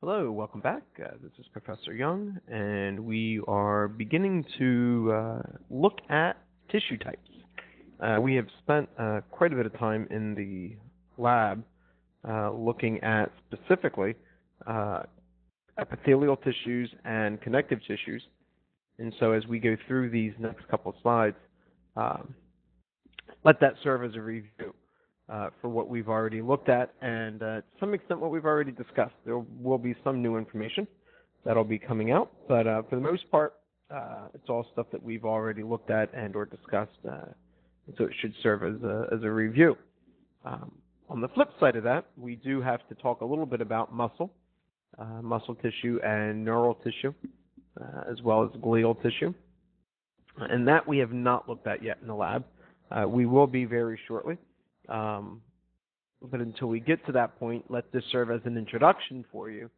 Hello, welcome back. This is Professor Young, and we are beginning to look at tissue types. We have spent quite a bit of time in the lab looking at specifically epithelial tissues and connective tissues. And so as we go through these next couple of slides, let that serve as a review for what we've already looked at and to some extent what we've already discussed. There will be some new information that'll be coming out, but for the most part, it's all stuff that we've already looked at and or discussed, so it should serve as a review. On the flip side of that, we do have to talk a little bit about muscle tissue and neural tissue, as well as glial tissue, and that we have not looked at yet in the lab. We will be very shortly. But until we get to that point, let this serve as an introduction for you,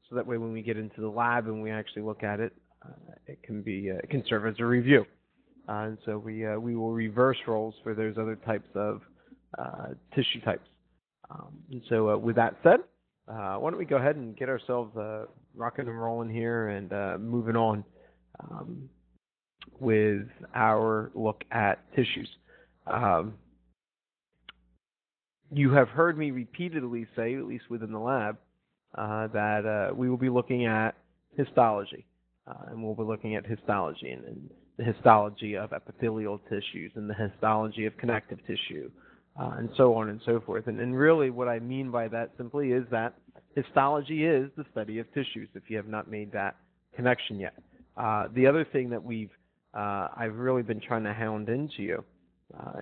so that way when we get into the lab and we actually look at it, it can serve as a review. And so we will reverse roles for those other types of tissue types. And so with that said, why don't we go ahead and get ourselves rocking and rolling here and moving on with our look at tissues. You have heard me repeatedly say, at least within the lab, that we will be looking at histology. And we'll be looking at histology and the histology of epithelial tissues and the histology of connective tissue, and so on and so forth. And really what I mean by that simply is that histology is the study of tissues, if you have not made that connection yet. The other thing that I've really been trying to hound into you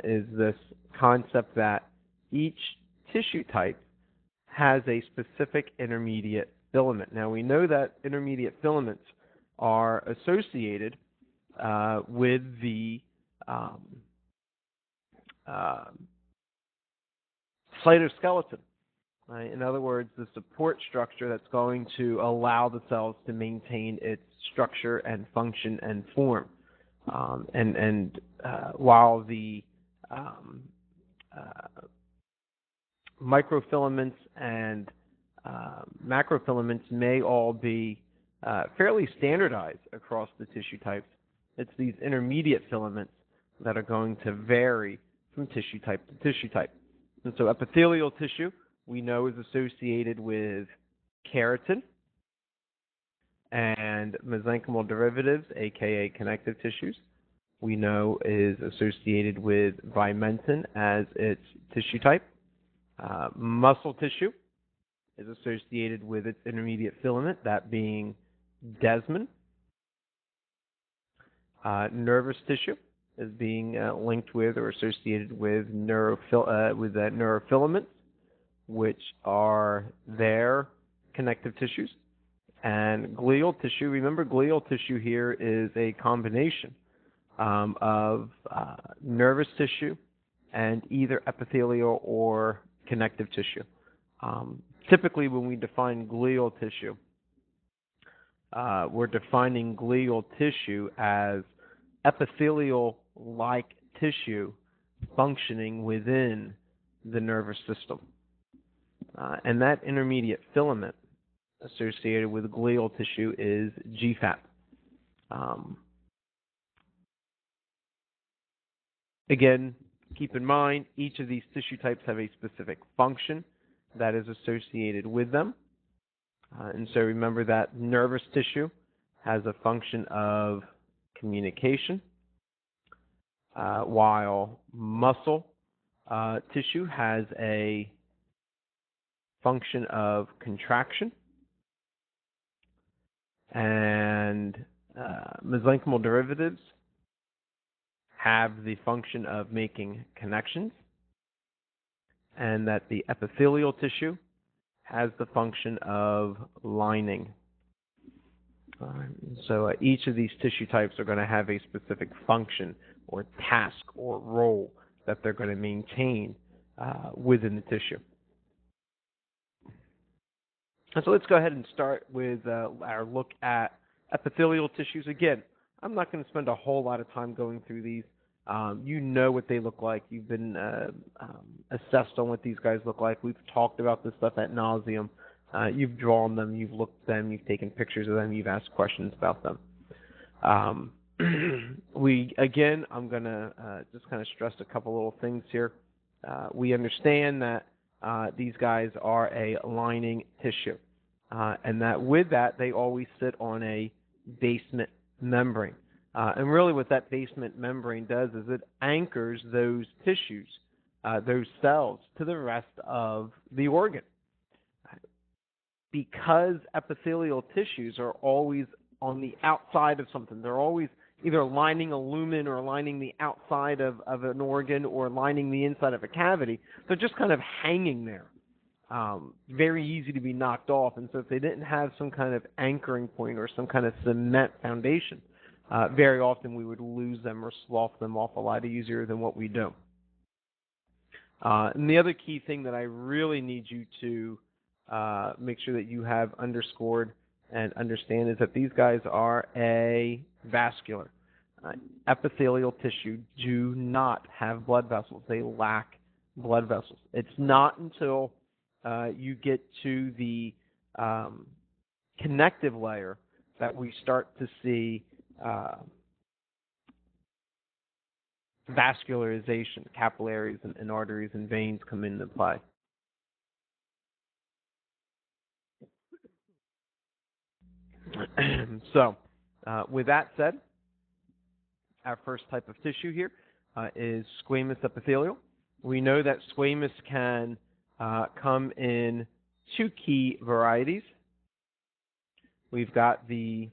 is this concept that each tissue type has a specific intermediate filament. Now, we know that intermediate filaments are associated with the cytoskeleton. Right? In other words, the support structure that's going to allow the cells to maintain its structure and function and form. While the microfilaments and macrofilaments may all be fairly standardized across the tissue types, it's these intermediate filaments that are going to vary from tissue type to tissue type. And so epithelial tissue, we know, is associated with keratin and mesenchymal derivatives, aka connective tissues. We know is associated with vimentin as its tissue type. Muscle tissue is associated with its intermediate filament, that being desmin. Nervous tissue is being linked with or associated with neurofilaments, which are their connective tissues. And glial tissue, remember, glial tissue here is a combination of nervous tissue and either epithelial or connective tissue. Typically, when we define glial tissue, we're defining glial tissue as epithelial-like tissue functioning within the nervous system. And that intermediate filament associated with glial tissue is GFAP. Again, keep in mind, each of these tissue types have a specific function that is associated with them. And so remember that nervous tissue has a function of communication, while muscle tissue has a function of contraction, and mesenchymal derivatives have the function of making connections, and that the epithelial tissue has the function of lining. So each of these tissue types are going to have a specific function or task or role that they're going to maintain within the tissue. And so let's go ahead and start with our look at epithelial tissues. Again, I'm not going to spend a whole lot of time going through these. You know what they look like. You've been assessed on what these guys look like. We've talked about this stuff ad nauseum You've drawn them, you've looked at them, you've taken pictures of them, you've asked questions about them. I'm going to just kind of stress a couple little things here. We understand that these guys are a lining tissue, and that with that, they always sit on a basement membrane. And really what that basement membrane does is it anchors those tissues, those cells, to the rest of the organ. Because epithelial tissues are always on the outside of something, they're always either lining a lumen or lining the outside of an organ or lining the inside of a cavity. They're just kind of hanging there. Very easy to be knocked off. And so if they didn't have some kind of anchoring point or some kind of cement foundation, very often we would lose them or slough them off a lot easier than what we do. And the other key thing that I really need you to make sure that you have underscored and understand is that these guys are avascular. Epithelial tissue do not have blood vessels. They lack blood vessels. It's not until you get to the connective layer that we start to see vascularization, capillaries and arteries and veins come into play. So, with that said, our first type of tissue here is squamous epithelial. We know that squamous can come in two key varieties. We've got the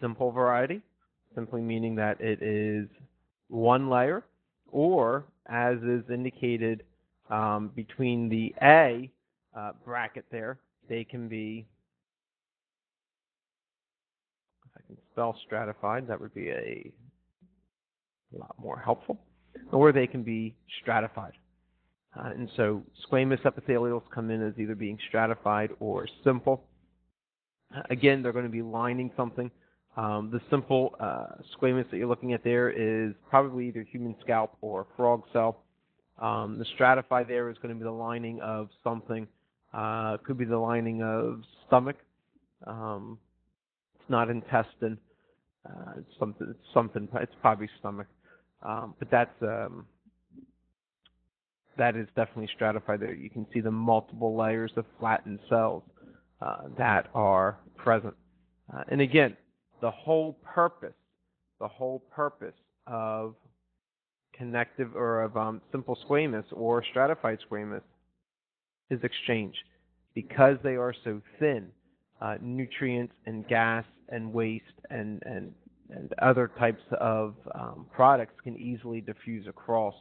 simple variety, simply meaning that it is one layer, or as is indicated between the A bracket there, they can be, if I can spell stratified, that would be a lot more helpful, or they can be stratified. And so squamous epithelials come in as either being stratified or simple. Again, they're going to be lining something. The simple squamous that you're looking at there is probably either human scalp or frog cell. The stratified there is going to be the lining of something. Could be the lining of stomach. It's not intestine. It's something. It's probably stomach. But that is definitely stratified there. You can see the multiple layers of flattened cells that are present. And again, the whole purpose of connective or of simple squamous or stratified squamous is exchange. Because they are so thin, nutrients and gas and waste and other types of products can easily diffuse across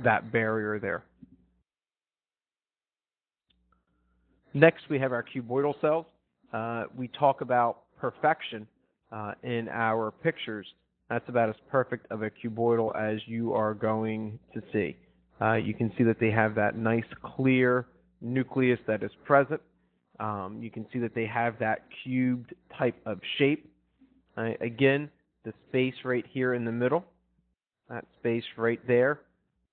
that barrier there. Next, we have our cuboidal cells. We talk about perfection in our pictures. That's about as perfect of a cuboidal as you are going to see. You can see that they have that nice clear nucleus that is present. You can see that they have that cubed type of shape. Again, the space right here in the middle, that space right there,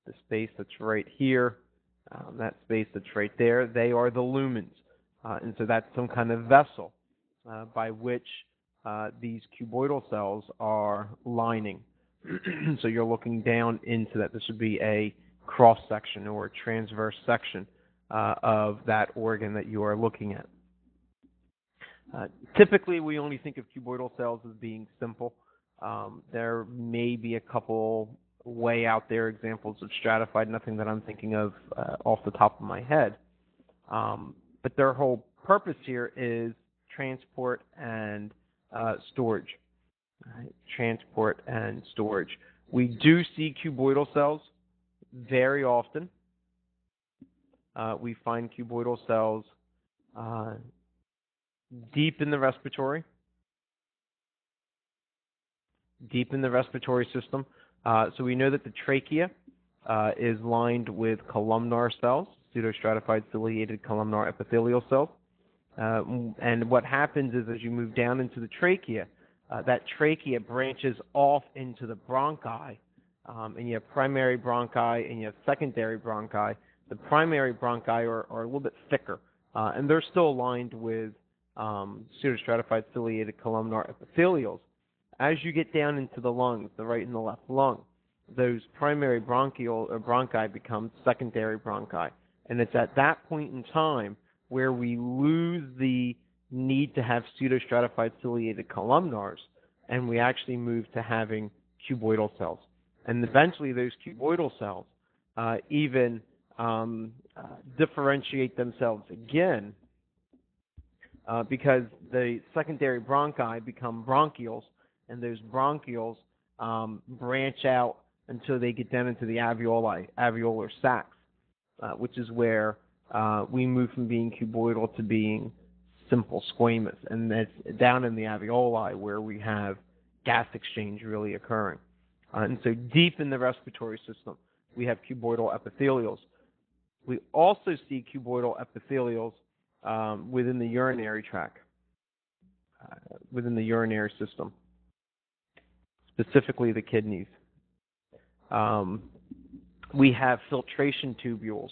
the space that's right here, that space that's right there, they are the lumens. And so that's some kind of vessel by which these cuboidal cells are lining. So you're looking down into that. This would be a cross-section or a transverse section of that organ that you are looking at. Typically, we only think of cuboidal cells as being simple. There may be a couple way out there examples of stratified, nothing that I'm thinking of off the top of my head. But their whole purpose here is transport and storage. Right? Transport and storage. We do see cuboidal cells very often. We find cuboidal cells deep in the respiratory system. So we know that the trachea is lined with columnar cells, pseudostratified ciliated columnar epithelial cells. And what happens is as you move down into the trachea, that trachea branches off into the bronchi, and you have primary bronchi and you have secondary bronchi The primary bronchi are a little bit thicker, and they're still lined with pseudostratified ciliated columnar epithelials. As you get down into the lungs, the right and the left lung, those primary bronchi become secondary bronchi. And it's at that point in time where we lose the need to have pseudostratified ciliated columnars, and we actually move to having cuboidal cells. And eventually those cuboidal cells even differentiate themselves again because the secondary bronchi become bronchioles, and those bronchioles branch out until they get down into the alveolar sacs, which is where we move from being cuboidal to being simple squamous. And that's down in the alveoli where we have gas exchange really occurring. And so deep in the respiratory system, we have cuboidal epithelials. We also see cuboidal epithelials within the urinary tract, within the urinary system, specifically the kidneys. We have filtration tubules,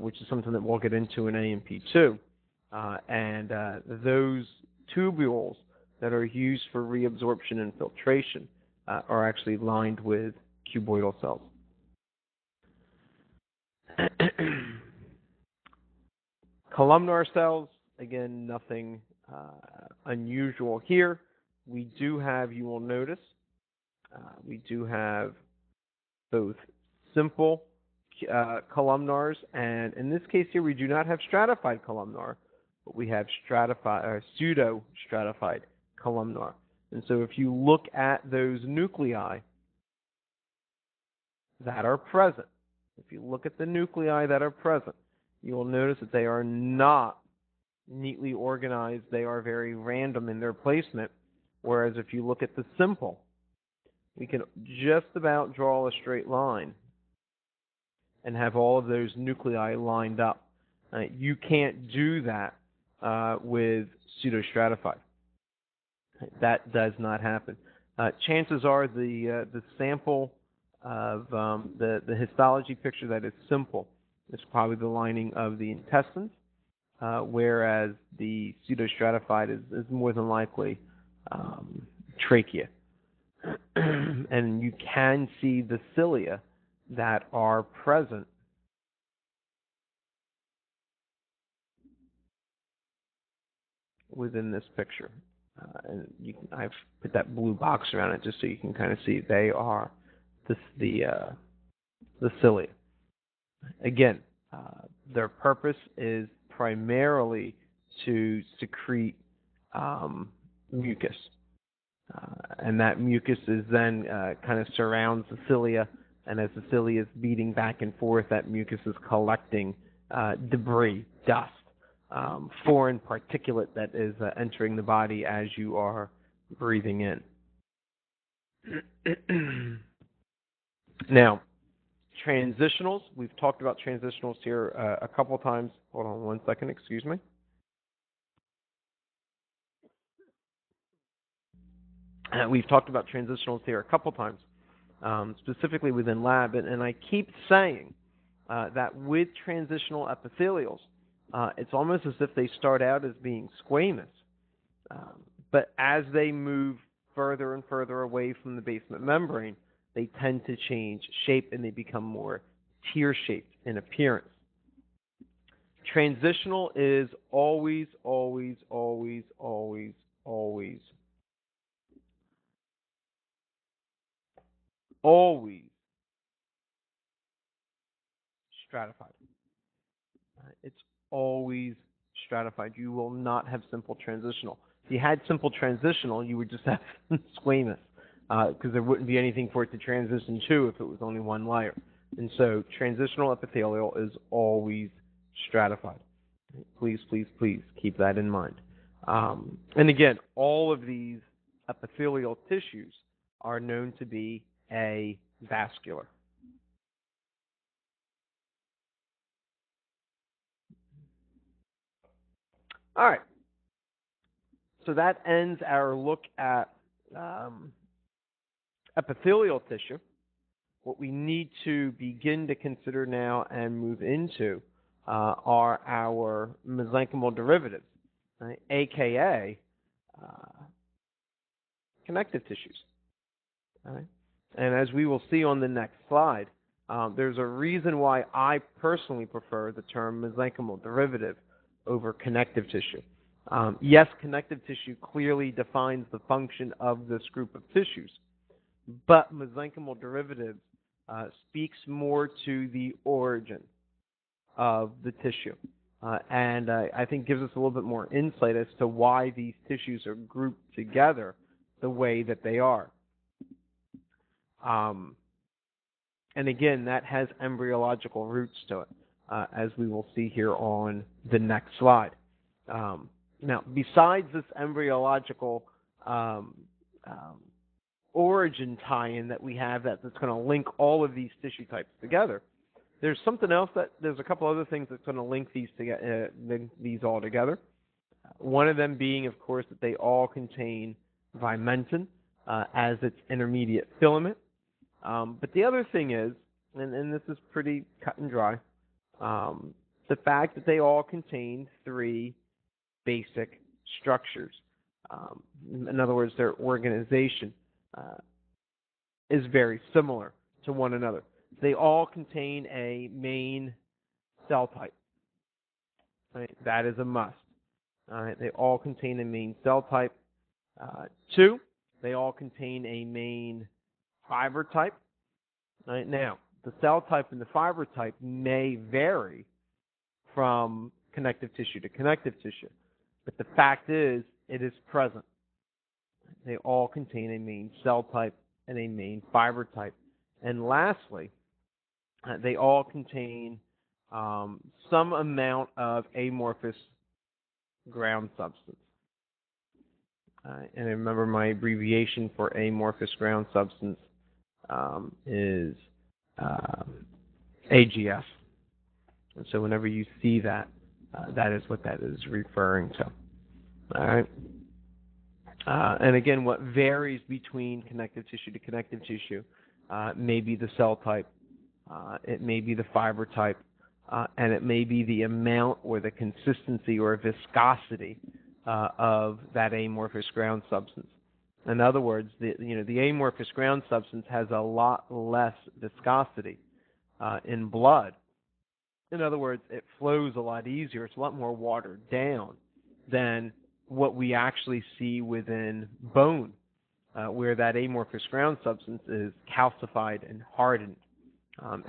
which is something that we'll get into in A&P2. And those tubules that are used for reabsorption and filtration are actually lined with cuboidal cells. Columnar cells, again, nothing unusual here. We do have, you will notice, we do have both simple columnars, and in this case here we do not have stratified columnar, but we have pseudo-stratified columnar. And so if you look at those nuclei that are present, if you look at the nuclei that are present, you will notice that they are not neatly organized. They are very random in their placement, whereas if you look at the simple, we can just about draw a straight line and have all of those nuclei lined up. You can't do that with pseudostratified. That does not happen. Chances are the sample of the histology picture that is simple is probably the lining of the intestines, whereas the pseudostratified is more than likely trachea. And you can see the cilia that are present within this picture. And I've put that blue box around it just so you can kind of see they are the cilia. Again, their purpose is primarily to secrete mucus. And that mucus is then kind of surrounds the cilia, and as the cilia is beating back and forth, that mucus is collecting debris, dust, foreign particulate that is entering the body as you are breathing in. Now, transitionals. We've talked about transitionals here a couple times. Hold on one second, excuse me. We've talked about transitionals here a couple times, specifically within lab, and I keep saying that with transitional epithelials, it's almost as if they start out as being squamous, but as they move further and further away from the basement membrane, they tend to change shape and they become more tear-shaped in appearance. Transitional is always, always, always, always, always, always stratified. It's always stratified. You will not have simple transitional. If you had simple transitional, you would just have squamous, because there wouldn't be anything for it to transition to if it was only one layer. And so transitional epithelial is always stratified. Please, please, please keep that in mind. And again, all of these epithelial tissues are known to be avascular. All right. So that ends our look at epithelial tissue. what we need to begin to consider now and move into are our mesenchymal derivatives, right? aka connective tissues. Right? And as we will see on the next slide, there's a reason why I personally prefer the term mesenchymal derivative over connective tissue. Yes, connective tissue clearly defines the function of this group of tissues, but mesenchymal derivative speaks more to the origin of the tissue, and I think gives us a little bit more insight as to why these tissues are grouped together the way that they are. And again, that has embryological roots to it, as we will see here on the next slide. Now, besides this embryological origin tie-in that we have that's going to link all of these tissue types together, there's something else there's a couple other things that's going to link these all together. One of them being, of course, that they all contain vimentin as its intermediate filament. But the other thing is, and this is pretty cut and dry, the fact that they all contain 3 basic structures. In other words, their organization is very similar to one another. They all contain a main cell type. Right? That is a must. All right? They all contain a main cell type. 2, they all contain a main fiber type. Right? Now, the cell type and the fiber type may vary from connective tissue to connective tissue, but the fact is, it is present. They all contain a main cell type and a main fiber type. And lastly, they all contain some amount of amorphous ground substance. And remember, my abbreviation for amorphous ground substance is AGS. And so whenever you see that, that is what that is referring to. All right. And again, what varies between connective tissue to connective tissue may be the cell type, it may be the fiber type, and it may be the amount or the consistency or viscosity of that amorphous ground substance. In other words, the amorphous ground substance has a lot less viscosity in blood. In other words, it flows a lot easier. It's a lot more watered down than what we actually see within bone, where that amorphous ground substance is calcified and hardened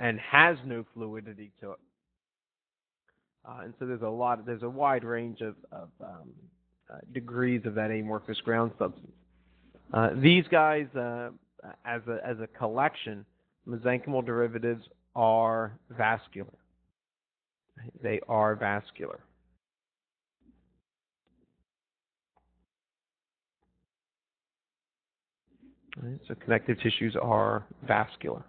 and has no fluidity to it. And so there's a wide range of degrees of that amorphous ground substance. These guys, as a collection, mesenchymal derivatives are vascular. They are vascular. Right, so connective tissues are vascular.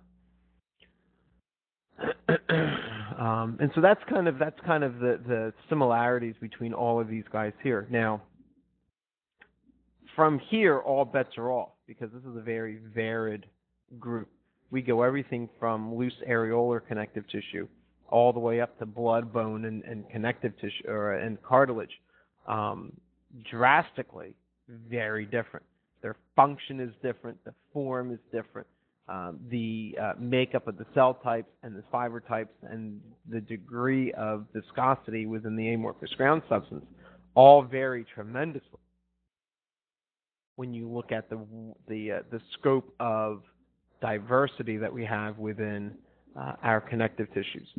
And so that's kind of the similarities between all of these guys here. Now, from here, all bets are off, because this is a very varied group. We go everything from loose areolar connective tissue all the way up to blood, bone, and connective tissue and cartilage. Drastically very different. Their function is different. The form is different. The makeup of the cell types and the fiber types and the degree of viscosity within the amorphous ground substance all vary tremendously when you look at the scope of diversity that we have within our connective tissues.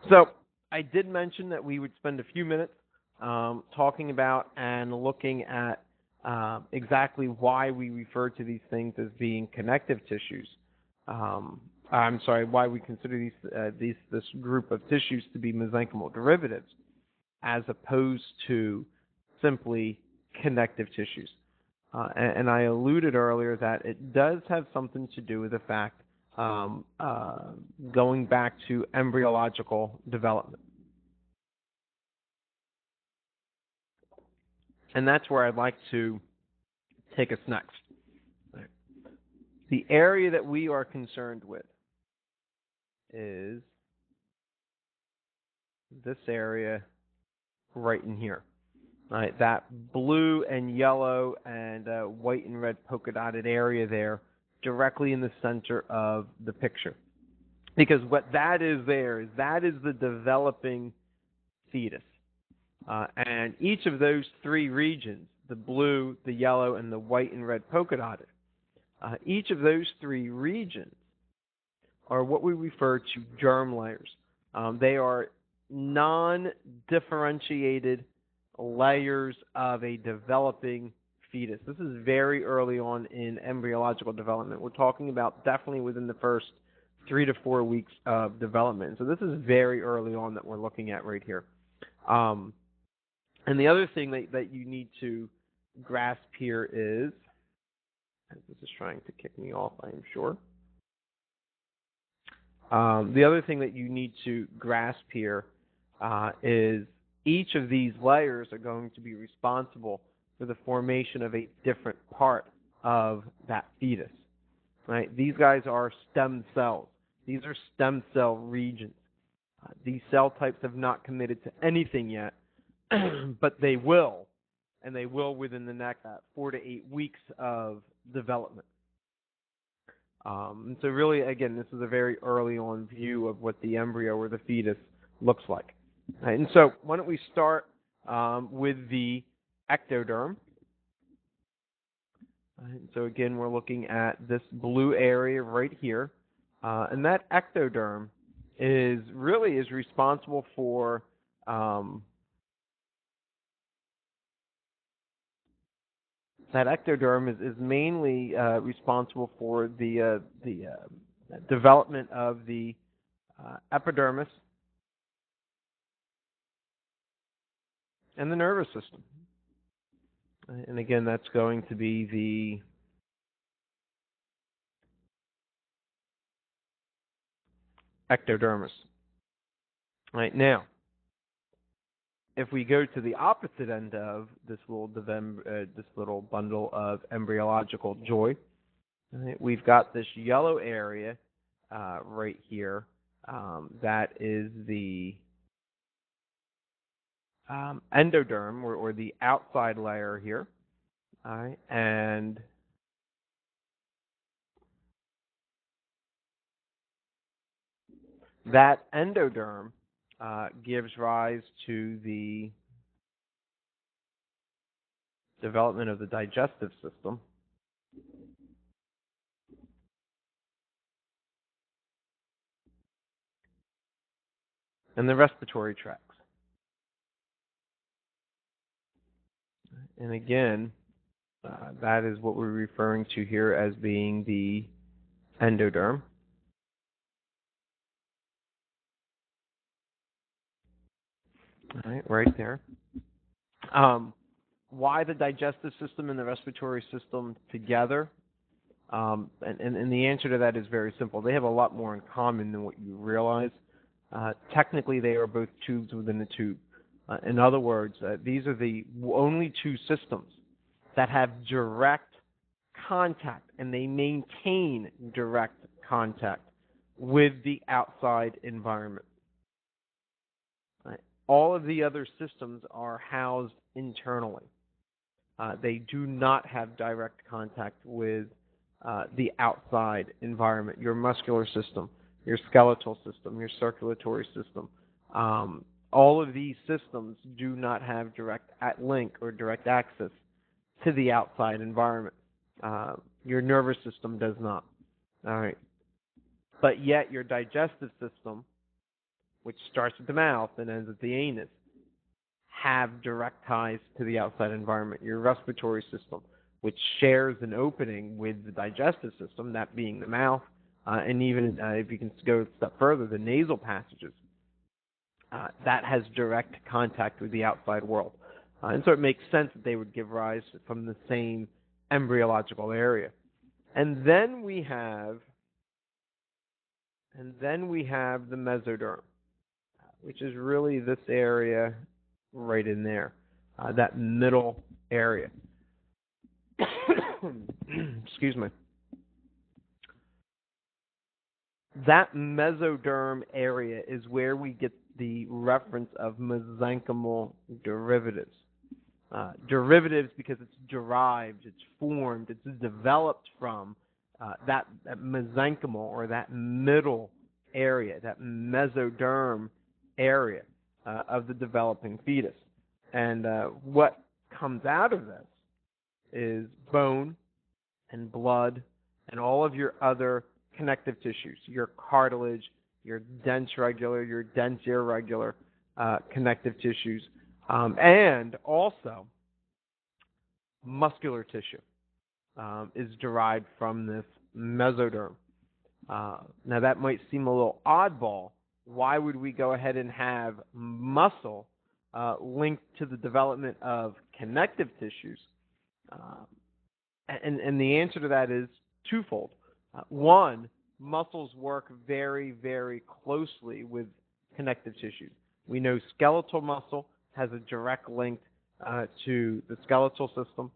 So I did mention that we would spend a few minutes talking about and looking at exactly why we refer to these things as being connective tissues. Why we consider this group of tissues to be mesenchymal derivatives, as opposed to simply connective tissues. And I alluded earlier that it does have something to do with the fact going back to embryological development. And that's where I'd like to take us next. Right. The area that we are concerned with is this area right in here. Right, that blue and yellow and white and red polka dotted area there, directly in the center of the picture. Because what that is there is that is the developing fetus. And each of those three regions, the blue, the yellow, and the white and red polka dotted, each of those three regions are what we refer to germ layers. They are non-differentiated layers of a developing fetus. This is very early on in embryological development. We're talking about definitely within the first 3 to 4 weeks of development. So this is very early on that we're looking at right here. And the other thing that you need to grasp here is, this is trying to kick me off, I am sure. The other thing that you need to grasp here is each of these layers are going to be responsible for the formation of a different part of that fetus. Right? These guys are stem cells. These are stem cell regions. These cell types have not committed to anything yet, but they will, and they will within the next 4 to 8 weeks of development. So really, again, this is a very early on view of what the embryo or the fetus looks like. Right, and so why don't we start with the ectoderm. Right, so again, we're looking at this blue area right here. And that ectoderm is responsible for is mainly responsible for the development of the epidermis and the nervous system. And again, that's going to be the ectodermis. Right now, if we go to the opposite end of this little bundle of embryological joy, right, we've got this yellow area right here that is the endoderm, or the outside layer here. All right, and that endoderm gives rise to the development of the digestive system and the respiratory tracts. And again, that is what we're referring to here as being the endoderm. All right there. Why the digestive system and the respiratory system together? And the answer to that is very simple. They have a lot more in common than what you realize. Technically, they are both tubes within a tube. In other words, these are the only two systems that have direct contact, and they maintain direct contact with the outside environment. Right? All of the other systems are housed internally. They do not have direct contact with the outside environment, your muscular system, your skeletal system, your circulatory system. All of these systems do not have direct link or direct access to the outside environment. Your nervous system does not. All right. But yet your digestive system, which starts at the mouth and ends at the anus, have direct ties to the outside environment. Your respiratory system, which shares an opening with the digestive system, that being the mouth, and even if you can go a step further, the nasal passages, that has direct contact with the outside world. And so it makes sense that they would give rise from the same embryological area. And then we have the mesoderm, which is really this area right in there, that middle area. excuse me, that mesoderm area is where we get the reference of mesenchymal derivatives. Derivatives because it's derived, it's formed, it's developed from that mesenchymal, or that middle area, that mesoderm area of the developing fetus. And what comes out of this is bone and blood and all of your other connective tissues, your cartilage, your dense regular, your dense irregular connective tissues, and also muscular tissue is derived from this mesoderm. Now that might seem a little oddball. Why would we go ahead and have muscle linked to the development of connective tissues? And the answer to that is twofold. One, muscles work very, very closely with connective tissues. We know skeletal muscle has a direct link to the skeletal system,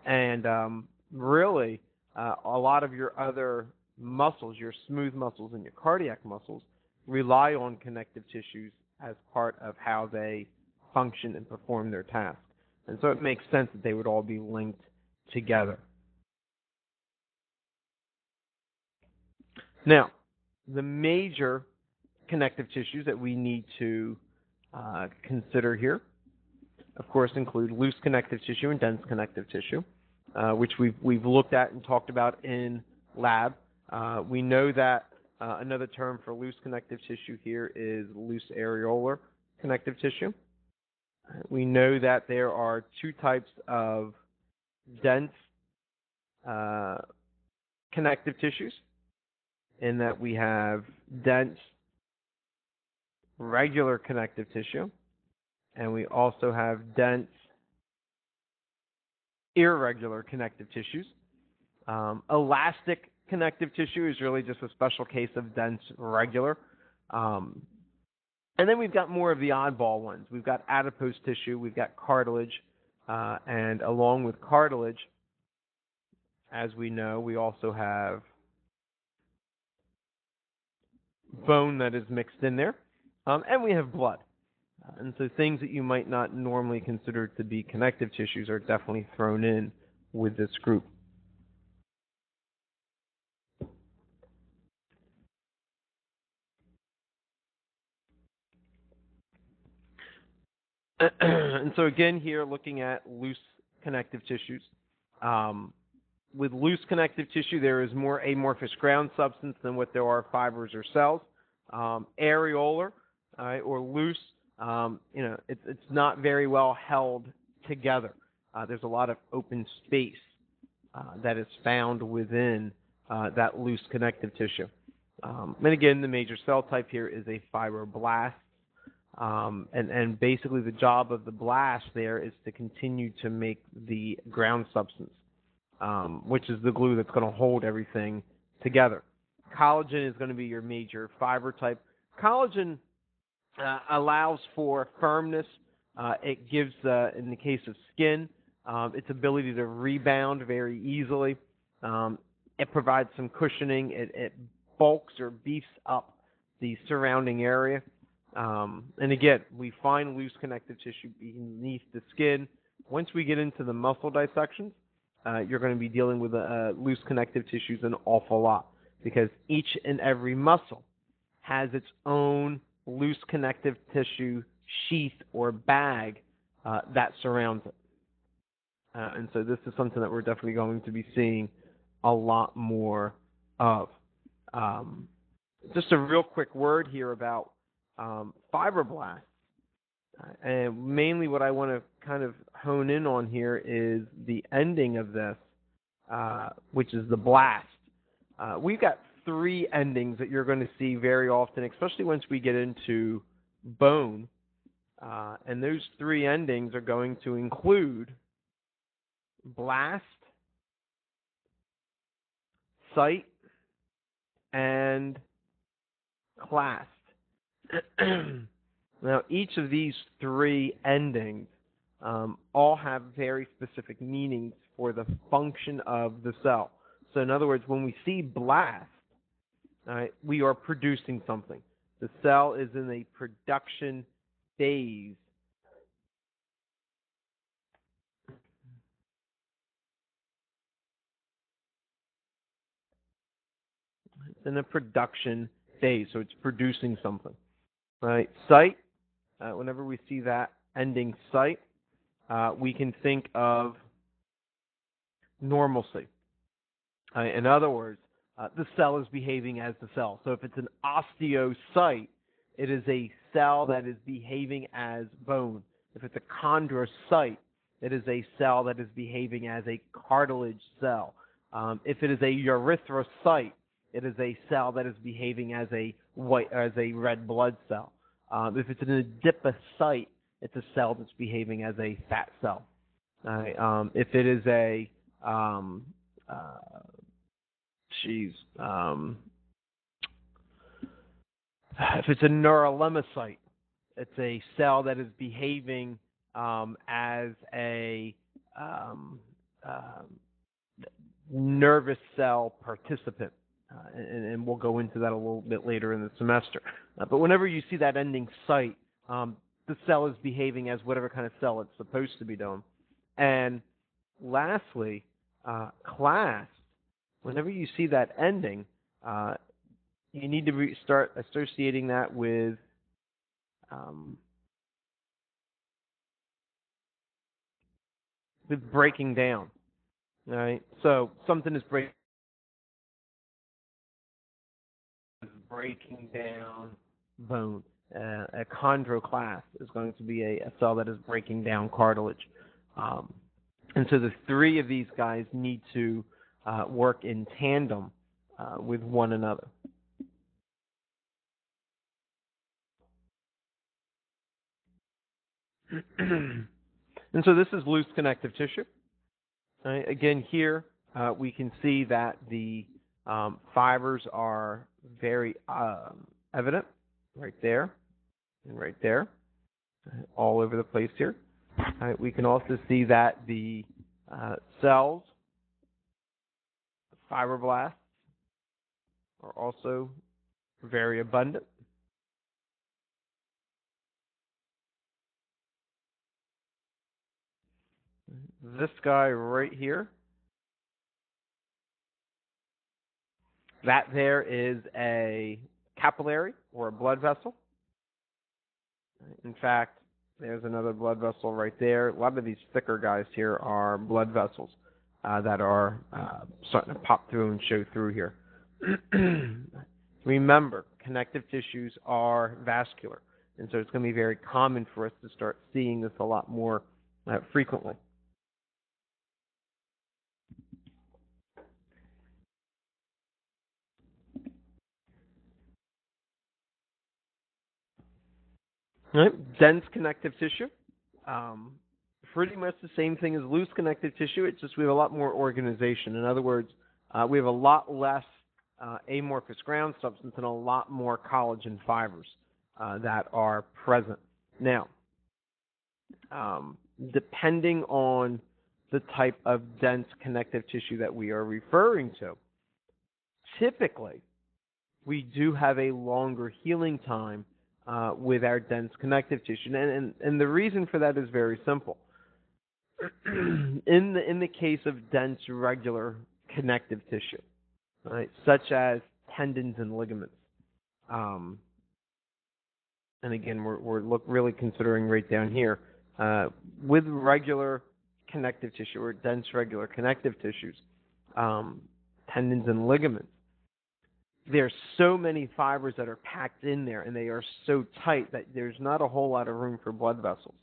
and really a lot of your other muscles, your smooth muscles and your cardiac muscles, rely on connective tissues as part of how they function and perform their task. And so it makes sense that they would all be linked together. Now, the major connective tissues that we need to consider here, of course, include loose connective tissue and dense connective tissue, which we've looked at and talked about in lab. We know that another term for loose connective tissue here is loose areolar connective tissue. We know that there are two types of dense connective tissues, in that we have dense regular connective tissue, and we also have dense irregular connective tissues. Elastic connective tissue is really just a special case of dense regular. And then we've got more of the oddball ones. We've got adipose tissue, we've got cartilage, and along with cartilage, as we know, we also have bone that is mixed in there, and we have blood. And so things that you might not normally consider to be connective tissues are definitely thrown in with this group. And so again here, looking at loose connective tissues. With loose connective tissue, there is more amorphous ground substance than what there are fibers or cells. Areolar, or loose, it's not very well held together. There's a lot of open space that is found within that loose connective tissue. And again, the major cell type here is a fibroblast. And basically the job of the blast there is to continue to make the ground substance, which is the glue that's going to hold everything together. Collagen is going to be your major fiber type. Collagen allows for firmness. It gives, in the case of skin, its ability to rebound very easily. It provides some cushioning. It bulks or beefs up the surrounding area. And again, we find loose connective tissue beneath the skin. Once we get into the muscle dissections, you're going to be dealing with loose connective tissues an awful lot, because each and every muscle has its own loose connective tissue sheath or bag that surrounds it. And so this is something that we're definitely going to be seeing a lot more of. Just a real quick word here about fibroblasts. And mainly what I want to kind of hone in on here is the ending of this, which is the blast. We've got three endings that you're going to see very often, especially once we get into bone. And those three endings are going to include blast, site, and clast. Now, each of these three endings all have very specific meanings for the function of the cell. So in other words, when we see blast, all right, we are producing something. The cell is in a production phase. It's in a production phase, so it's producing something. Right? Site, whenever we see that ending site, we can think of normalcy. In other words, the cell is behaving as the cell. So if it's an osteocyte, it is a cell that is behaving as bone. If it's a chondrocyte, it is a cell that is behaving as a cartilage cell. If it is a erythrocyte, it is a cell that is behaving as a red blood cell. If it's an adipocyte, it's a cell that's behaving as a fat cell. If it is a if it's a neuroleumocyte, it's a cell that is behaving as a nervous cell participant. And we'll go into that a little bit later in the semester. But whenever you see that ending site, the cell is behaving as whatever kind of cell it's supposed to be doing. And lastly, class, whenever you see that ending, you need to start associating that with breaking down. All right? So something is breaking down bone. A chondroclast is going to be a cell that is breaking down cartilage. And so the three of these guys need to work in tandem with one another. And so this is loose connective tissue. Right? Again, here we can see that the fibers are very evident right there and right there, all over the place here. Right? We can also see that the cells, the fibroblasts, are also very abundant. This guy right here, that there is a capillary or a blood vessel. In fact, there's another blood vessel right there. A lot of these thicker guys here are blood vessels that are starting to pop through and show through here. Remember, connective tissues are vascular, and so it's going to be very common for us to start seeing this a lot more frequently. Right. Dense connective tissue. Pretty much the same thing as loose connective tissue. It's just we have a lot more organization. In other words, we have a lot less amorphous ground substance and a lot more collagen fibers that are present. Now, depending on the type of dense connective tissue that we are referring to, typically we do have a longer healing time with our dense connective tissue. And the reason for that is very simple. In the case of dense regular connective tissue, right, such as tendons and ligaments, and again, we're really considering right down here, with regular connective tissue or dense regular connective tissues, tendons and ligaments, there's so many fibers that are packed in there, and they are so tight that there's not a whole lot of room for blood vessels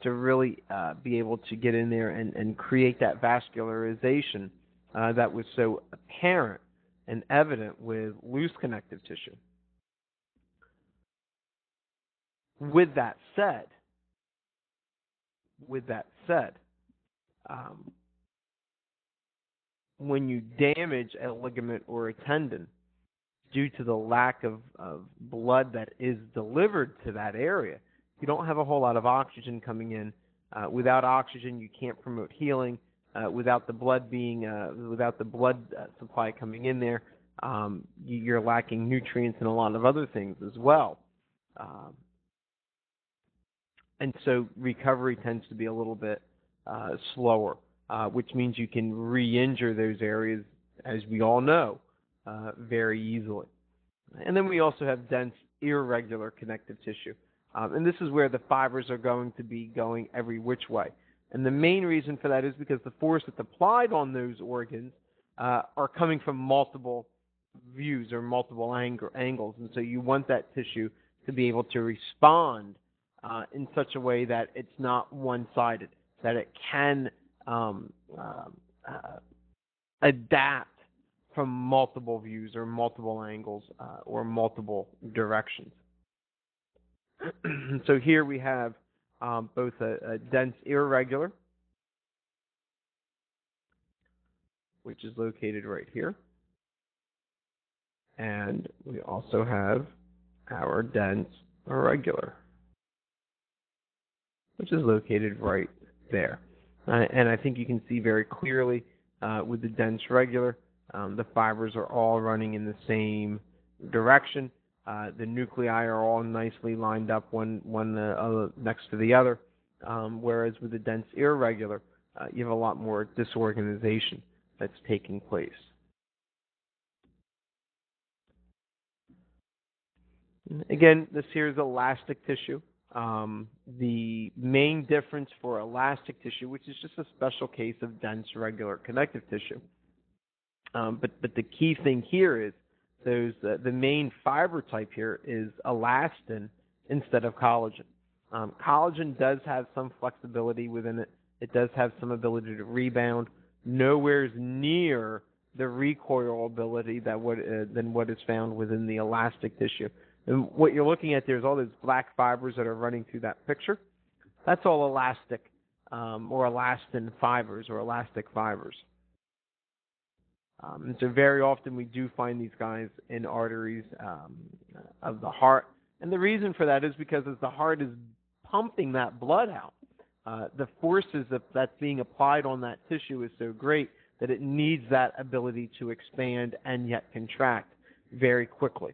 to really be able to get in there and create that vascularization that was so apparent and evident with loose connective tissue. With that said, when you damage a ligament or a tendon due to the lack of blood that is delivered to that area, you don't have a whole lot of oxygen coming in. Without oxygen, you can't promote healing. without the blood supply coming in there, you're lacking nutrients and a lot of other things as well. And so recovery tends to be a little bit slower, which means you can re-injure those areas, as we all know, very easily. And then we also have dense, irregular connective tissue. And this is where the fibers are going to be going every which way. And the main reason for that is because the force that's applied on those organs are coming from multiple views or multiple angles. And so you want that tissue to be able to respond in such a way that it's not one-sided, that it can adapt from multiple views or multiple angles or multiple directions. So here we have both a dense irregular, which is located right here, and we also have our dense irregular, which is located right there. And I think you can see very clearly with the dense regular, the fibers are all running in the same direction. The nuclei are all nicely lined up one next to the other, whereas with the dense irregular, you have a lot more disorganization that's taking place. Again, this here is elastic tissue. The main difference for elastic tissue, which is just a special case of dense regular connective tissue, but the key thing here is the main fiber type here is elastin instead of collagen. Collagen does have some flexibility within it. It does have some ability to rebound. Nowhere near the recoil ability than what is found within the elastic tissue. And what you're looking at there is all those black fibers that are running through that picture. That's all elastic or elastin fibers or elastic fibers. And so very often we do find these guys in arteries of the heart. And the reason for that is because as the heart is pumping that blood out, the forces that's being applied on that tissue is so great that it needs that ability to expand and yet contract very quickly.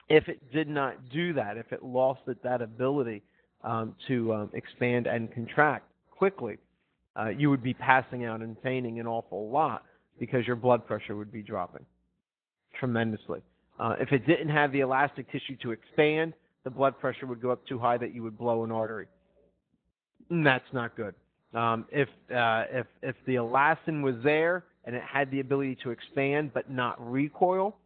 If it did not do that, if it lost that ability to expand and contract quickly, you would be passing out and fainting an awful lot because your blood pressure would be dropping tremendously. If it didn't have the elastic tissue to expand, the blood pressure would go up too high that you would blow an artery. And that's not good. If the elastin was there and it had the ability to expand but not recoil,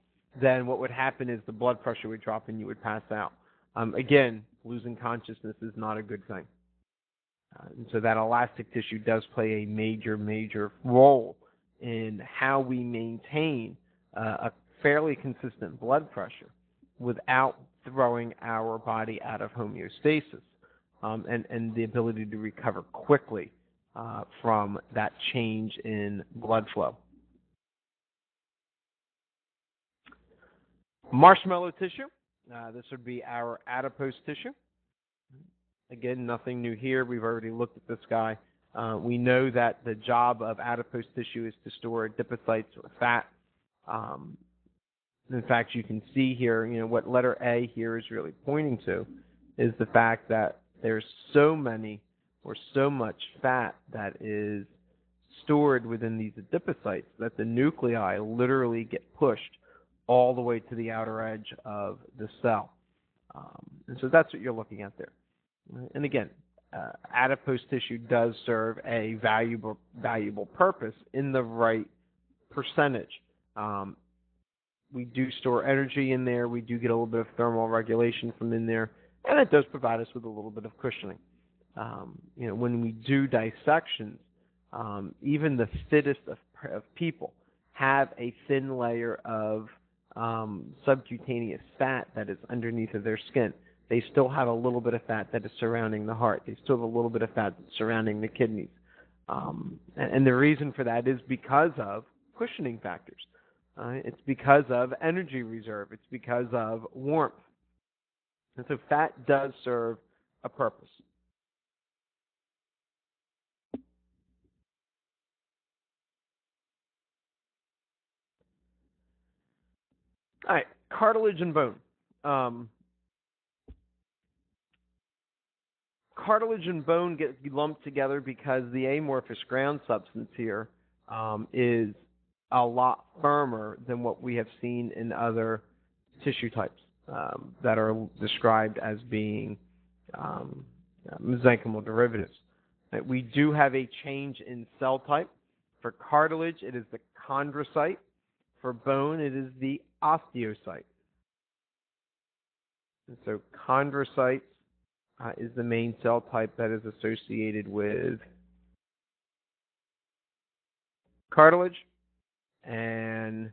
then what would happen is the blood pressure would drop and you would pass out. Again, losing consciousness is not a good thing. And so that elastic tissue does play a major, major role in how we maintain a fairly consistent blood pressure without throwing our body out of homeostasis and the ability to recover quickly from that change in blood flow. Marshmallow tissue, this would be our adipose tissue. Again, nothing new here. We've already looked at this guy. We know that the job of adipose tissue is to store adipocytes or fat. In fact, you can see here, what letter A here is really pointing to is the fact that there's so many or so much fat that is stored within these adipocytes that the nuclei literally get pushed all the way to the outer edge of the cell. And so that's what you're looking at there. And again, adipose tissue does serve a valuable purpose in the right percentage. We do store energy in there. We do get a little bit of thermal regulation from in there, and it does provide us with a little bit of cushioning. When we do dissections, even the fittest of people have a thin layer of subcutaneous fat that is underneath of their skin. They still have a little bit of fat that is surrounding the heart. They still have a little bit of fat surrounding the kidneys. And the reason for that is because of cushioning factors. It's because of energy reserve. It's because of warmth. And so fat does serve a purpose. All right, cartilage and bone. Um, Cartilage and bone get lumped together because the amorphous ground substance here is a lot firmer than what we have seen in other tissue types that are described as being mesenchymal derivatives. We do have a change in cell type. For cartilage, it is the chondrocyte. For bone, it is the osteocyte. And so chondrocyte is the main cell type that is associated with cartilage, and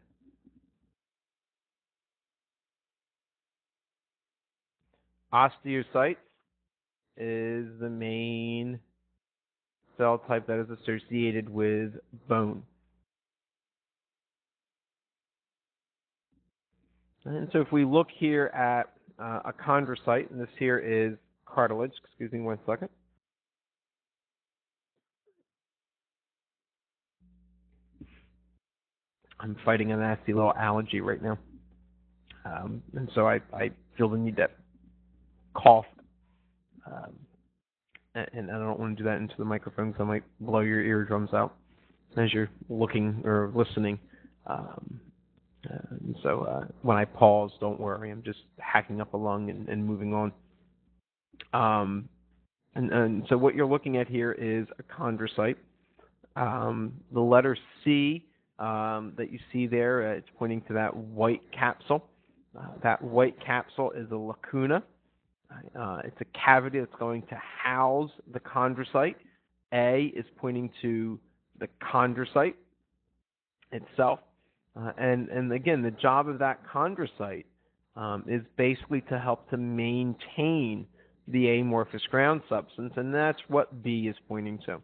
osteocytes is the main cell type that is associated with bone. And so if we look here at a chondrocyte, and this here is cartilage, excuse me one second. I'm fighting a nasty little allergy right now. And so I feel the need to cough. And I don't want to do that into the microphone because I might blow your eardrums out as you're looking or listening. So when I pause, don't worry. I'm just hacking up a lung and moving on. And so what you're looking at here is a chondrocyte. The letter C that you see there, it's pointing to that white capsule. That white capsule is a lacuna. It's a cavity that's going to house the chondrocyte. A is pointing to the chondrocyte itself. And again, the job of that chondrocyte is basically to help to maintain the amorphous ground substance, and that's what B is pointing to.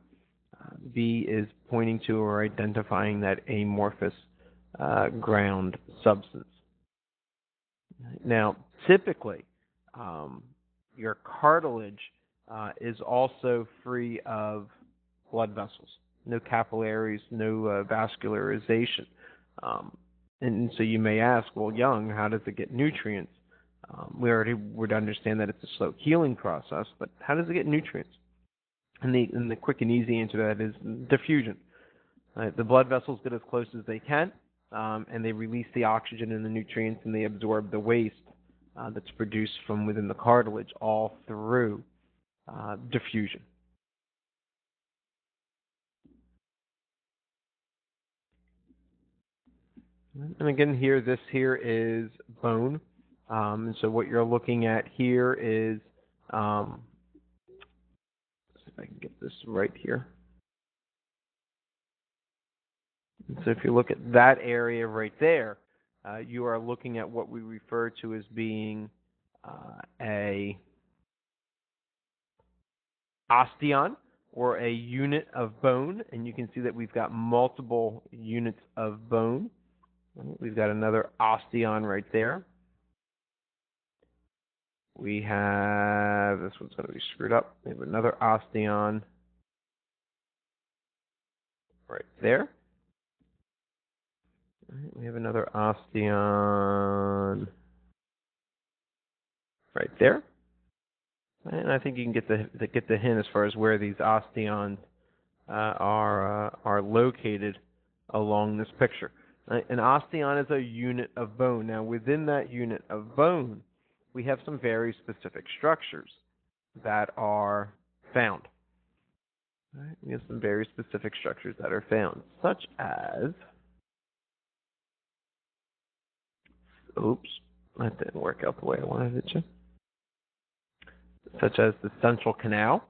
B is pointing to or identifying that amorphous ground substance. Now, typically, your cartilage is also free of blood vessels, no capillaries, no vascularization. And so you may ask, well, Young, how does it get nutrients? We already would understand that it's a slow healing process, but how does it get nutrients? And the quick and easy answer to that is diffusion. The blood vessels get as close as they can, and they release the oxygen and the nutrients, and they absorb the waste that's produced from within the cartilage all through diffusion. And again, this here is bone. And so what you're looking at here is, let's see if I can get this right here. And so if you look at that area right there, you are looking at what we refer to as being a osteon, or a unit of bone. And you can see that we've got multiple units of bone. We've got another osteon right there. We have, this one's going to be screwed up. We have another osteon right there. We have another osteon right there. And I think you can get the hint as far as where these osteons are located along this picture. An osteon is a unit of bone. Now, within that unit of bone, we have some very specific structures that are found. Right? We have some very specific structures that are found, such as, oops, that didn't work out the way I wanted it to. Such as the central canal,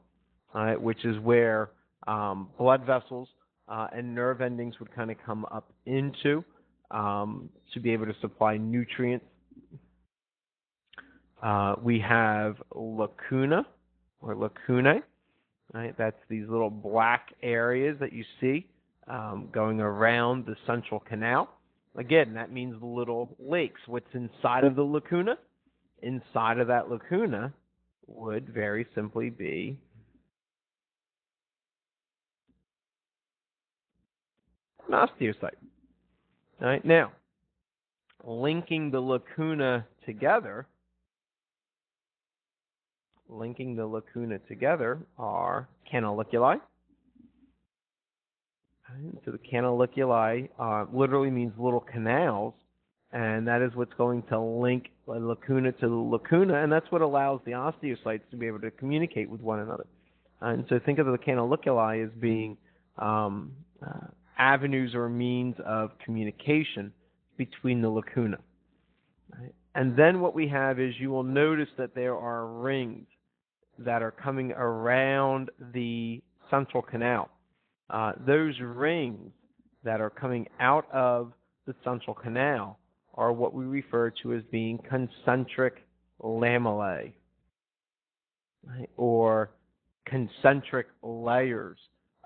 which is where blood vessels and nerve endings would kind of come up into to be able to supply nutrients. We have lacuna or lacunae. Right? That's these little black areas that you see going around the central canal. Again, that means little lakes. What's inside of the lacuna? Inside of that lacuna would very simply be an osteocyte. All right, now, linking the lacuna together, are canaliculi. So the canaliculi literally means little canals, and that is what's going to link the lacuna to the lacuna, and that's what allows the osteocytes to be able to communicate with one another. And so think of the canaliculi as being avenues or means of communication between the lacuna. Right? And then what we have is, you will notice that there are rings that are coming around the central canal. Those rings that are coming out of the central canal are what we refer to as being concentric lamellae, right? Or concentric layers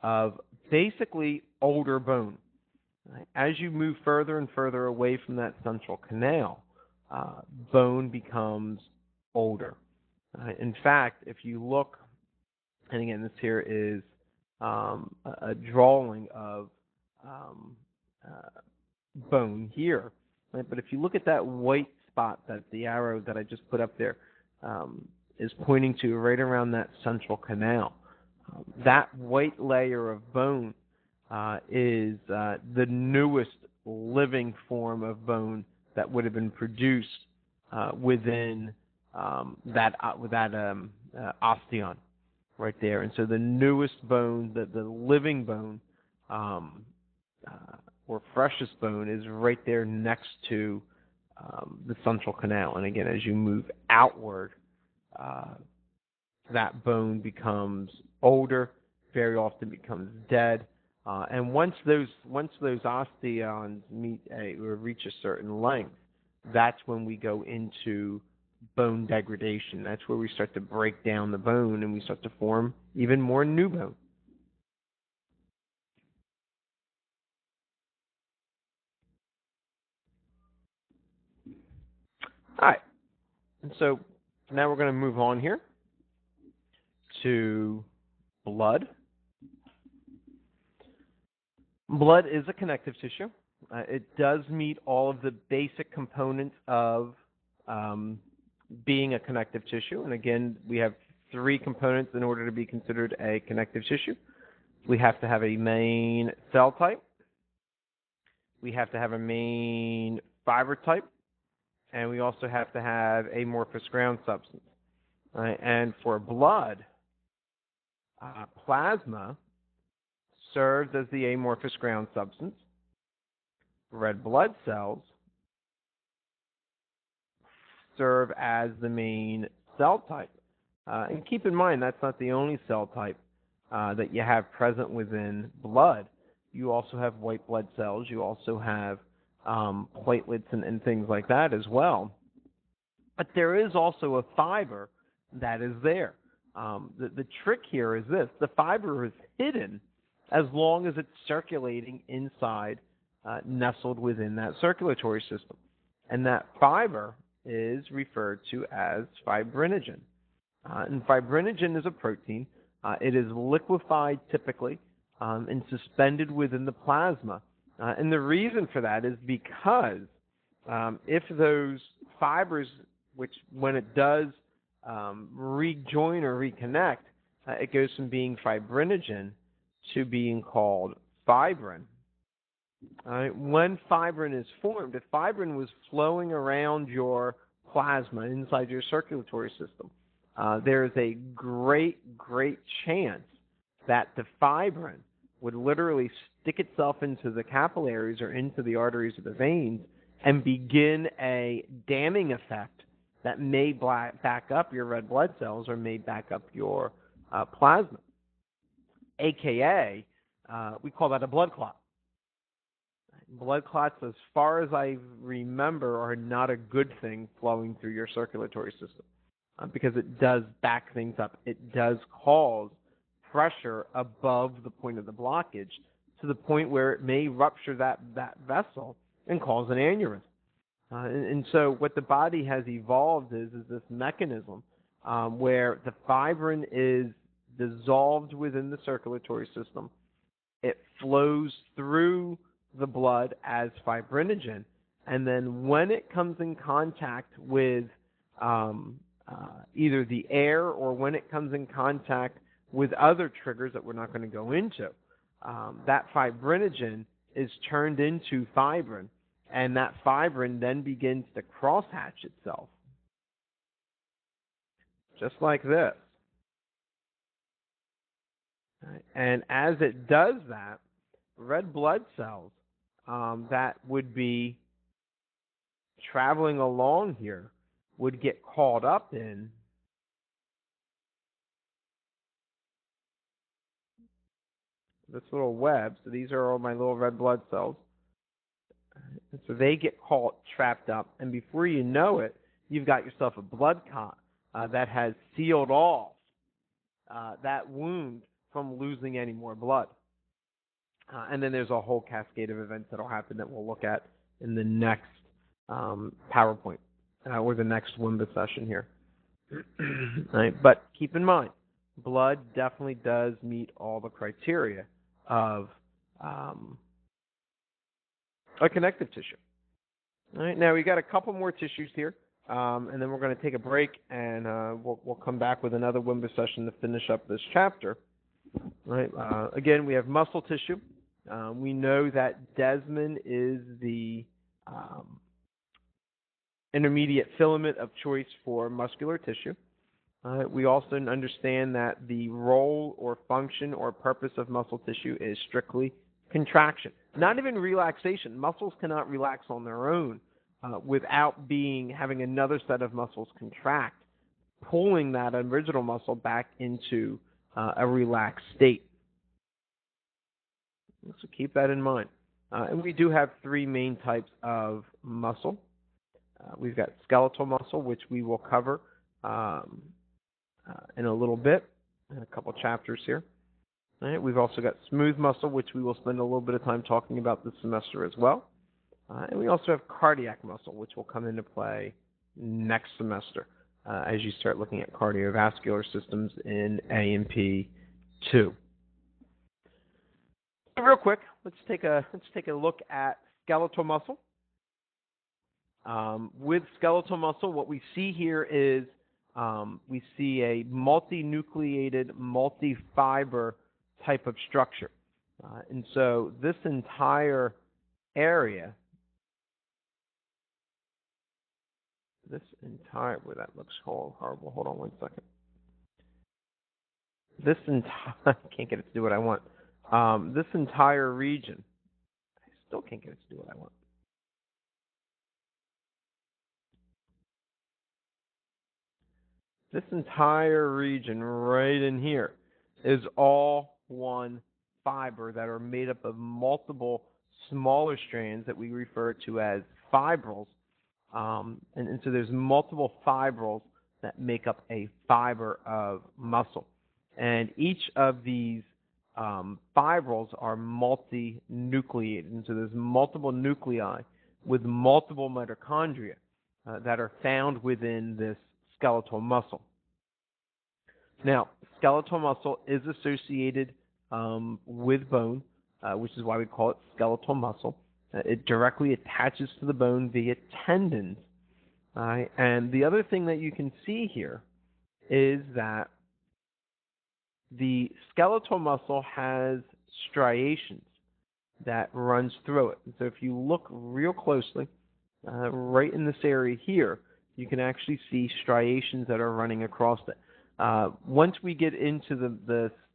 of basically older bone. Right? As you move further and further away from that central canal, bone becomes older. In fact, if you look, and again, this here is a drawing of bone here, right? But if you look at that white spot, that the arrow that I just put up there is pointing to right around that central canal, that white layer of bone is the newest living form of bone that would have been produced within that osteon right there. And so the newest bone, the living bone, or freshest bone, is right there next to the central canal. And again, as you move outward, that bone becomes older, very often becomes dead. And once those osteons reach a certain length, that's when we go into bone degradation. That's where we start to break down the bone and we start to form even more new bone. All right. And so now we're going to move on here to blood. Blood is a connective tissue. It does meet all of the basic components of being a connective tissue. And again, we have three components in order to be considered a connective tissue. We have to have a main cell type. We have to have a main fiber type. And we also have to have amorphous ground substance. And for blood, plasma serves as the amorphous ground substance. Red blood cells serve as the main cell type. And keep in mind, that's not the only cell type that you have present within blood. You also have white blood cells. You also have platelets and things like that as well. But there is also a fiber that is there. The trick here is this. The fiber is hidden as long as it's circulating inside, nestled within that circulatory system. And that fiber is referred to as fibrinogen. And fibrinogen is a protein. It is liquefied typically and suspended within the plasma. And the reason for that is because if those fibers, which when it does rejoin or reconnect, it goes from being fibrinogen to being called fibrin. When fibrin is formed, if fibrin was flowing around your plasma inside your circulatory system, there is a great chance that the fibrin would literally stick itself into the capillaries or into the arteries or the veins and begin a damming effect that may back up your red blood cells or may back up your plasma. AKA, we call that a blood clot. Blood clots, as far as I remember, are not a good thing flowing through your circulatory system because it does back things up. It does cause pressure above the point of the blockage to the point where it may rupture that vessel and cause an aneurysm. And so what the body has evolved is this mechanism where the fibrin is dissolved within the circulatory system. It flows through the blood as fibrinogen, and then when it comes in contact with either the air or when it comes in contact with other triggers that we're not going to go into, that fibrinogen is turned into fibrin, and that fibrin then begins to crosshatch itself, just like this. Right? And as it does that, red blood cells that would be traveling along here would get caught up in this little web. So these are all my little red blood cells. And so they get caught, trapped up, and before you know it, you've got yourself a blood clot that has sealed off that wound from losing any more blood. And then there's a whole cascade of events that will happen that we'll look at in the next PowerPoint or the next WIMBA session here. Right? But keep in mind, blood definitely does meet all the criteria of a connective tissue. All right, now we got a couple more tissues here, and then we're going to take a break, and we'll come back with another WIMBA session to finish up this chapter. All right, again, we have muscle tissue. We know that Desmond is the intermediate filament of choice for muscular tissue. We also understand that the role or function or purpose of muscle tissue is strictly contraction, not even relaxation. Muscles cannot relax on their own without having another set of muscles contract, pulling that original muscle back into a relaxed state. So keep that in mind. And we do have three main types of muscle. We've got skeletal muscle, which we will cover in a little bit, in a couple chapters here. All right, we've also got smooth muscle, which we will spend a little bit of time talking about this semester as well. And we also have cardiac muscle, which will come into play next semester as you start looking at cardiovascular systems in A&P 2. So real quick, let's take a look at skeletal muscle. With skeletal muscle, what we see here is we see a multinucleated, multi-fiber type of structure. And so this entire area, boy, that looks horrible. Hold on one second. I can't get it to do what I want. This entire region, I still can't get it to do what I want. This entire region right in here is all one fiber that are made up of multiple smaller strands that we refer to as fibrils. And so there's multiple fibrils that make up a fiber of muscle. And each of these fibrils are multinucleated. And so there's multiple nuclei with multiple mitochondria that are found within this skeletal muscle. Now, skeletal muscle is associated with bone, which is why we call it skeletal muscle. It directly attaches to the bone via tendons. And the other thing that you can see here is that the skeletal muscle has striations that runs through it. And so if you look real closely, right in this area here, you can actually see striations that are running across it. Once we get into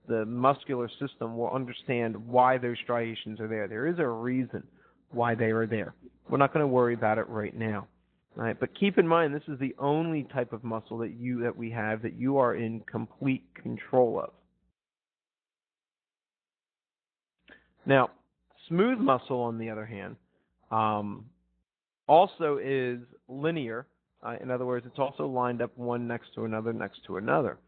the muscular system, we'll understand why those striations are there. There is a reason why they are there. We're not going to worry about it right now. All right, but keep in mind, this is the only type of muscle that we have that you are in complete control of. Now, smooth muscle, on the other hand, also is linear. In other words, it's also lined up one next to another,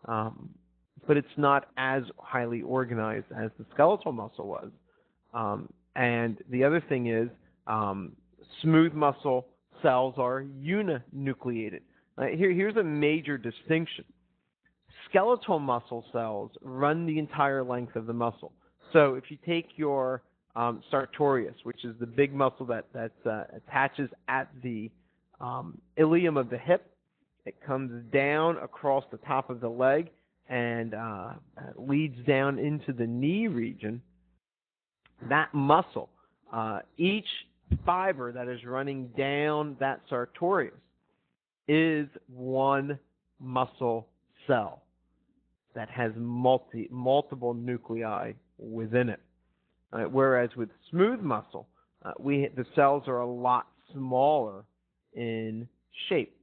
but it's not as highly organized as the skeletal muscle was. And the other thing is, smooth muscle cells are uninucleated. Here's a major distinction. Skeletal muscle cells run the entire length of the muscle. So if you take your sartorius, which is the big muscle that attaches at the ilium of the hip. It comes down across the top of the leg and leads down into the knee region. That muscle, each fiber that is running down that sartorius is one muscle cell that has multiple nuclei within it. Whereas with smooth muscle, the cells are a lot smaller in shape.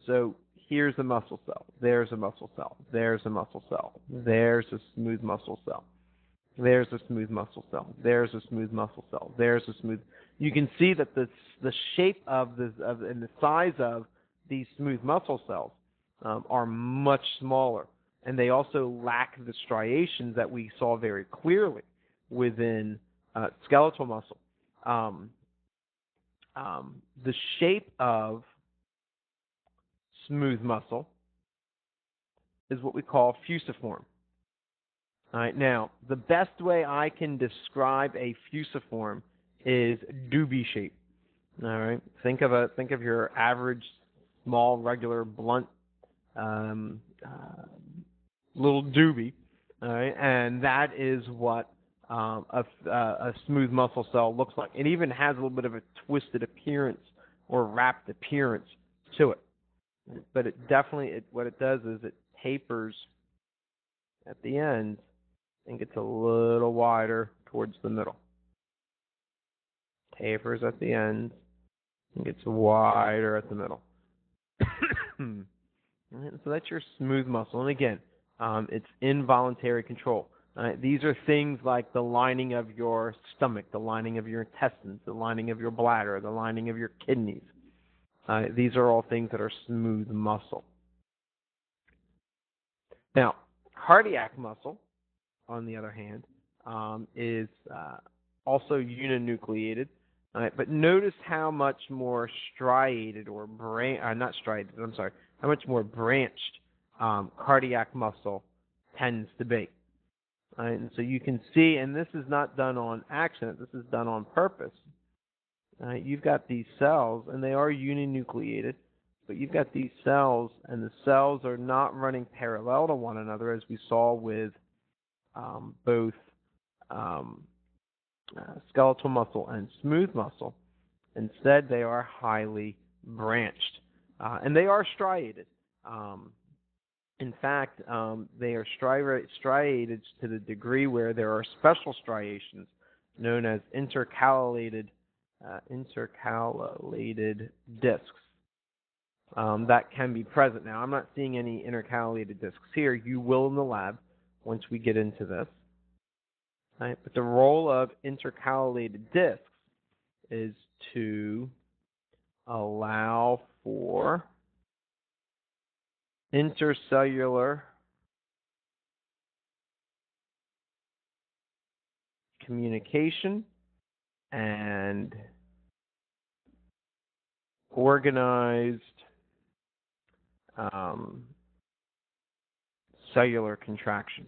So here's a muscle cell, there's a muscle cell, there's a muscle cell, there's a smooth muscle cell, there's a smooth muscle cell, there's a smooth muscle cell, there's a smooth. You can see that the shape and the size of these smooth muscle cells are much smaller, and they also lack the striations that we saw very clearly within skeletal muscle. The shape of smooth muscle is what we call fusiform. All right, now, the best way I can describe a fusiform is doobie shape. All right, think of your average, small, regular, blunt little doobie. All right, and that is what a smooth muscle cell looks like. It even has a little bit of a twisted appearance or wrapped appearance to it. But it definitely, what it does is it tapers at the end and gets a little wider towards the middle. Tapers at the end and gets wider at the middle. So that's your smooth muscle. And again, it's involuntary control. These are things like the lining of your stomach, the lining of your intestines, the lining of your bladder, the lining of your kidneys. These are all things that are smooth muscle. Now, cardiac muscle, on the other hand, is also uninucleated. But notice how much more striated or how much more branched cardiac muscle tends to be. And so you can see, and this is not done on accident, this is done on purpose. You've got these cells, and they are uninucleated, but you've got these cells, and the cells are not running parallel to one another, as we saw with both skeletal muscle and smooth muscle. Instead, they are highly branched, and they are striated. In fact, they are striated to the degree where there are special striations known as intercalated discs that can be present. Now, I'm not seeing any intercalated discs here. You will in the lab once we get into this. Right? But the role of intercalated discs is to allow for intercellular communication and organized cellular contraction.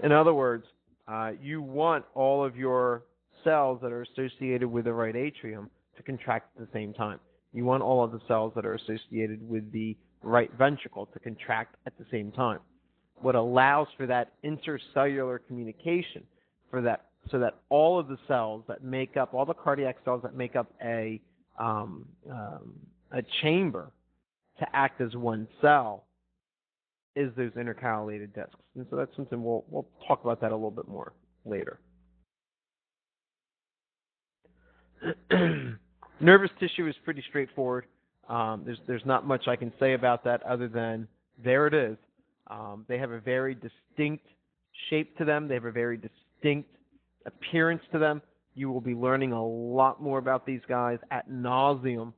In other words, you want all of your cells that are associated with the right atrium to contract at the same time. You want all of the cells that are associated with the right ventricle to contract at the same time. What allows for that intercellular communication, so that all of the cells that make up, all the cardiac cells that make up a chamber to act as one cell, is those intercalated discs. And so that's something we'll talk about that a little bit more later. Nervous tissue is pretty straightforward. There's not much I can say about that other than there it is. They have a very distinct shape to them. They have a very distinct appearance to them. You will be learning a lot more about these guys ad nauseum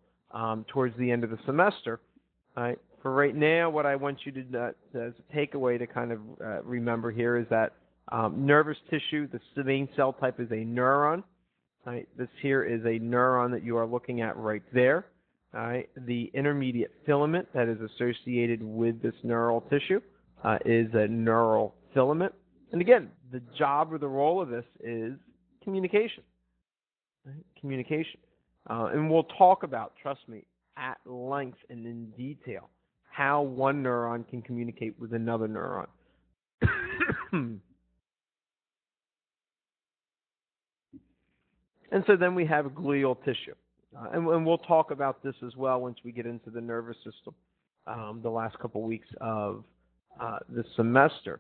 towards the end of the semester. Right? For right now, what I want you to, as a takeaway to kind of remember here is that nervous tissue, the main cell type is a neuron. Right? This here is a neuron that you are looking at right there. Right? The intermediate filament that is associated with this neural tissue is a neural filament. And again, the job or the role of this is communication. Right? Communication. And we'll talk about, trust me, at length and in detail, how one neuron can communicate with another neuron. And so then we have glial tissue. And we'll talk about this as well once we get into the nervous system, the last couple weeks of the semester.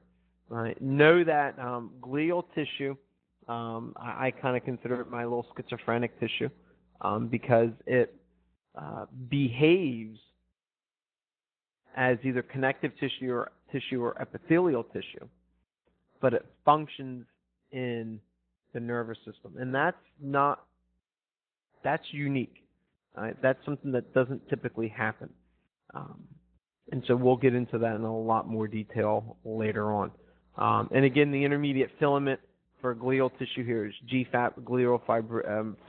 Right? Know that glial tissue, I kind of consider it my little schizophrenic tissue because it behaves as either connective tissue or epithelial tissue, but it functions in the nervous system, and that's unique. That's something that doesn't typically happen, and so we'll get into that in a lot more detail later on. And again, the intermediate filament for glial tissue here is GFAP, glial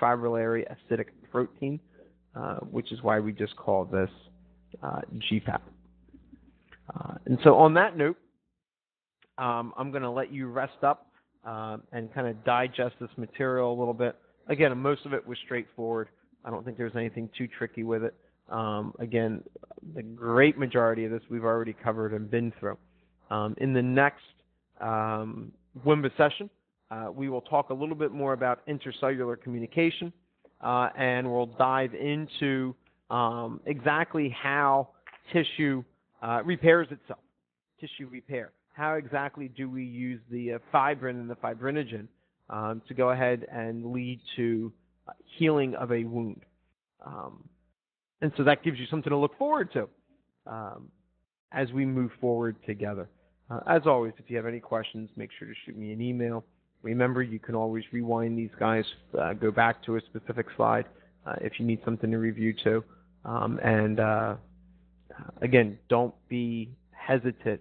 fibrillary acidic protein, which is why we just call this GFAP. And so on that note, I'm going to let you rest up and kind of digest this material a little bit. Again, most of it was straightforward. I don't think there's anything too tricky with it. Again, the great majority of this we've already covered and been through. In the next WIMBA session, we will talk a little bit more about intercellular communication, and we'll dive into exactly how tissue repairs itself, tissue repair. How exactly do we use the fibrin and the fibrinogen to go ahead and lead to healing of a wound? And so that gives you something to look forward to as we move forward together. As always, if you have any questions, make sure to shoot me an email. Remember, you can always rewind these guys, go back to a specific slide if you need something to review too. Again, don't be hesitant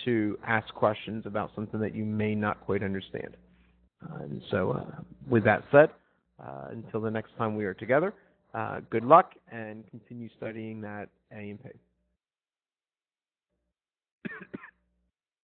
to ask questions about something that you may not quite understand. And so with that said, until the next time we are together, good luck and continue studying that A&P.